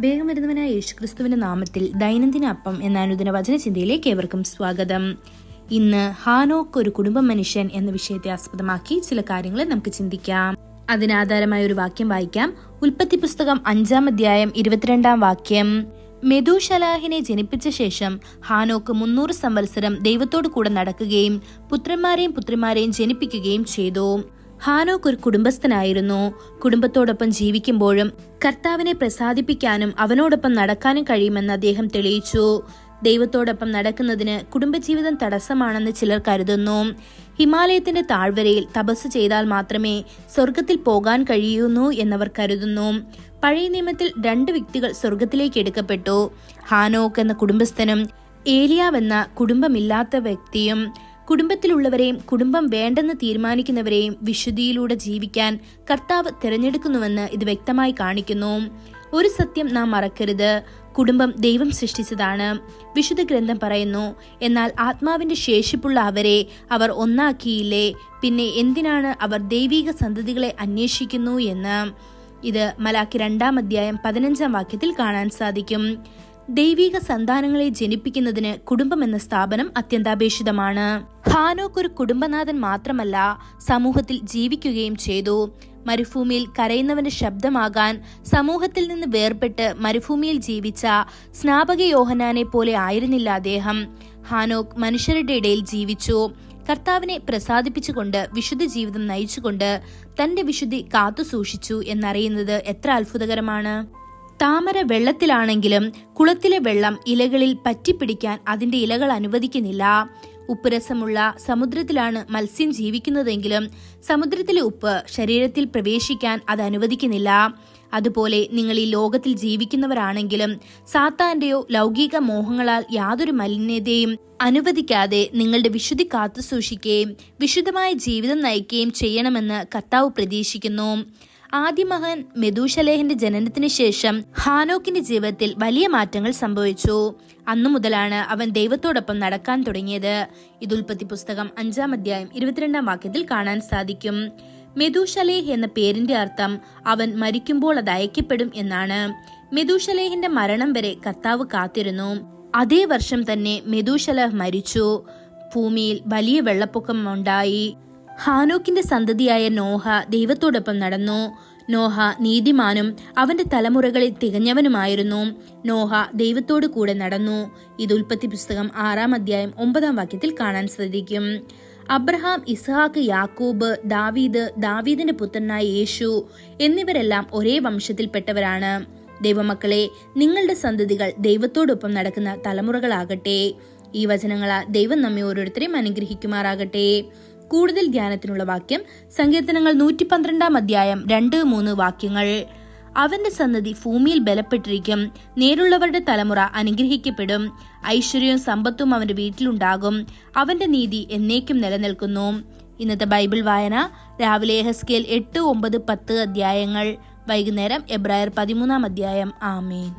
വേഗം വരുന്നവനായ യേശുക്രിസ്തുവിന്റെ നാമത്തിൽ ദൈനംദിന അപ്പം എന്ന അനുദിന വചനചിന്തയിലേക്ക് ഏവർക്കും സ്വാഗതം. ഇന്ന് ഹാനോക്ക് ഒരു കുടുംബ മനുഷ്യൻ എന്ന വിഷയത്തെ ആസ്പദമാക്കി ചില കാര്യങ്ങൾ നമുക്ക് ചിന്തിക്കാം. അതിനാധാരമായ ഒരു വാക്യം വായിക്കാം. ഉൽപ്പത്തി പുസ്തകം 5-ാം അധ്യായം 22-ാം വാക്യം. മെഥൂശലാഹിനെ ജനിപ്പിച്ച ശേഷം ഹാനോക്ക് 300 സംവത്സരം ദൈവത്തോടു കൂടെ നടക്കുകയും പുത്രന്മാരെയും പുത്രിമാരെയും ജനിപ്പിക്കുകയും ചെയ്തു. ഹാനോക്ക് ഒരു കുടുംബസ്ഥനായിരുന്നു. കുടുംബത്തോടൊപ്പം ജീവിക്കുമ്പോഴും കർത്താവിനെ പ്രസാദിപ്പിക്കാനും അവനോടൊപ്പം നടക്കാനും കഴിയുമെന്ന് അദ്ദേഹം തെളിയിച്ചു. ദൈവത്തോടൊപ്പം നടക്കുന്നതിന് കുടുംബജീവിതം തടസ്സമാണെന്ന് ചിലർ കരുതുന്നു. ഹിമാലയത്തിന്റെ താഴ്വരയിൽ തപസ് ചെയ്താൽ മാത്രമേ സ്വർഗത്തിൽ പോകാൻ കഴിയുന്നു എന്നവർ കരുതുന്നു. പഴയ നിയമത്തിൽ 2 വ്യക്തികൾ സ്വർഗത്തിലേക്ക് എടുക്കപ്പെട്ടു. ഹാനോക്ക് എന്ന കുടുംബസ്ഥനും ഏലിയാവ് എന്ന കുടുംബമില്ലാത്ത വ്യക്തിയും. കുടുംബത്തിലുള്ളവരെയും കുടുംബം വേണ്ടെന്ന് തീരുമാനിക്കുന്നവരെയും വിശുദ്ധിയിലൂടെ ജീവിക്കാൻ കർത്താവ് തിരഞ്ഞെടുക്കുന്നുവെന്ന് ഇത് വ്യക്തമായി കാണിക്കുന്നു. ഒരു സത്യം നാം മറക്കരുത്. കുടുംബം ദൈവം സൃഷ്ടിച്ചതാണ്. വിശുദ്ധ ഗ്രന്ഥം പറയുന്നു, എന്നാൽ ആത്മാവിന്റെ ശേഷിപ്പുള്ള അവരെ അവർ ഒന്നാക്കിയില്ലേ, പിന്നെ എന്തിനാണ് അവർ ദൈവിക സന്തതികളെ അന്വേഷിക്കുന്നു എന്ന്. ഇത് മലാക്കി 2-ാം അധ്യായം 15-ാം വാക്യത്തിൽ കാണാൻ സാധിക്കും. ദൈവിക സന്താനങ്ങളെ ജനിപ്പിക്കുന്നതിന് കുടുംബം എന്ന സ്ഥാപനം അത്യന്താപേക്ഷിതമാണ്. ഹാനോക്ക് ഒരു കുടുംബനാഥൻ മാത്രമല്ല, സമൂഹത്തിൽ ജീവിക്കുകയും ചെയ്തു. മരുഭൂമിയിൽ കരയുന്നവന്റെ ശബ്ദമാകാൻ സമൂഹത്തിൽ നിന്ന് വേർപെട്ട് മരുഭൂമിയിൽ ജീവിച്ച സ്നാപക യോഹന്നാനെ പോലെ ആയിരുന്നില്ല അദ്ദേഹം. ഹാനോക്ക് മനുഷ്യരുടെ ഇടയിൽ ജീവിച്ചു. കർത്താവിനെ പ്രസാദിപ്പിച്ചുകൊണ്ട് വിശുദ്ധ ജീവിതം നയിച്ചുകൊണ്ട് തന്റെ വിശുദ്ധി കാത്തു സൂക്ഷിച്ചു എന്നറിയുന്നത് എത്ര അത്ഭുതകരമാണ്. താമര വെള്ളത്തിലാണെങ്കിലും കുളത്തിലെ വെള്ളം ഇലകളിൽ പറ്റിപ്പിടിക്കാൻ അതിന്റെ ഇലകൾ അനുവദിക്കുന്നില്ല. ഉപ്പുരസമുള്ള സമുദ്രത്തിലാണ് മത്സ്യം ജീവിക്കുന്നതെങ്കിലും സമുദ്രത്തിലെ ഉപ്പ് ശരീരത്തിൽ പ്രവേശിക്കാൻ അത് അനുവദിക്കുന്നില്ല. അതുപോലെ നിങ്ങൾ ഈ ലോകത്തിൽ ജീവിക്കുന്നവരാണെങ്കിലും സാത്താന്റെയോ ലൗകിക മോഹങ്ങളാൽ യാതൊരു മലിനതയും അനുവദിക്കാതെ നിങ്ങളുടെ വിശുദ്ധി കാത്തു സൂക്ഷിക്കുകയും വിശുദ്ധമായ ജീവിതം നയിക്കുകയും ചെയ്യണമെന്ന് കർത്താവ് പ്രതീക്ഷിക്കുന്നു. ആദ്യമകൻ മെഥൂശലേഹിന്റെ ജനനത്തിന് ശേഷം ഹാനോക്കിന്റെ ജീവിതത്തിൽ വലിയ മാറ്റങ്ങൾ സംഭവിച്ചു. അന്നു മുതലാണ് അവൻ ദൈവത്തോടൊപ്പം നടക്കാൻ തുടങ്ങിയത്. ഇത് ഉൽപ്പത്തി പുസ്തകം 5-ാം അധ്യായം 22-ാം വാക്യത്തിൽ കാണാൻ സാധിക്കും. മെഥൂശലേഹ് എന്ന പേരിന്റെ അർത്ഥം അവൻ മരിക്കുമ്പോൾ അത് അയക്കപ്പെടും എന്നാണ്. മെഥൂശലേഹിന്റെ മരണം വരെ കർത്താവ് കാത്തിരുന്നു. അതേ വർഷം തന്നെ മെഥൂശലഹ് മരിച്ചു. ഭൂമിയിൽ വലിയ വെള്ളപ്പൊക്കം ഉണ്ടായി. ഹാനോക്കിന്റെ സന്തതിയായ നോഹ ദൈവത്തോടൊപ്പം നടന്നു. നോഹ നീതിമാനും അവന്റെ തലമുറകളിൽ തികഞ്ഞവനുമായിരുന്നു. നോഹ ദൈവത്തോടു കൂടെ നടന്നു. ഇത് ഉൽപ്പത്തി പുസ്തകം 6-ാം അധ്യായം 9-ാം വാക്യത്തിൽ കാണാൻ സാധിക്കും. അബ്രഹാം, ഇസ്ഹാക്ക്, യാക്കോബ്, ദാവീദിന്റെ പുത്രനായ യേശു എന്നിവരെല്ലാം ഒരേ വംശത്തിൽപ്പെട്ടവരാണ്. ദൈവമക്കളെ, നിങ്ങളുടെ സന്തതികൾ ദൈവത്തോടൊപ്പം നടക്കുന്ന തലമുറകളാകട്ടെ. ഈ വചനങ്ങളാൽ ദൈവം നമ്മെ ഓരോരുത്തരെയും അനുഗ്രഹിക്കുമാറാകട്ടെ. കൂടുതൽ ധ്യാനത്തിനുള്ള വാക്യം സങ്കീർത്തനങ്ങൾ 112-ാം അധ്യായം 2-3 വാക്യങ്ങൾ. അവന്റെ സന്തതി ഭൂമിയിൽ ബലപ്പെട്ടിരിക്കും. നേരുള്ളവരുടെ തലമുറ അനുഗ്രഹിക്കപ്പെടും. ഐശ്വര്യവും സമ്പത്തും അവന്റെ വീട്ടിലുണ്ടാകും. അവന്റെ നീതി എന്നേക്കും നിലനിൽക്കുന്നു. ഇന്നത്തെ ബൈബിൾ വായന രാവിലെ യെഹെസ്കേൽ 8, 9, 10 അധ്യായങ്ങൾ. വൈകുന്നേരം എബ്രായർ 13-ാം അധ്യായം. ആമേൻ.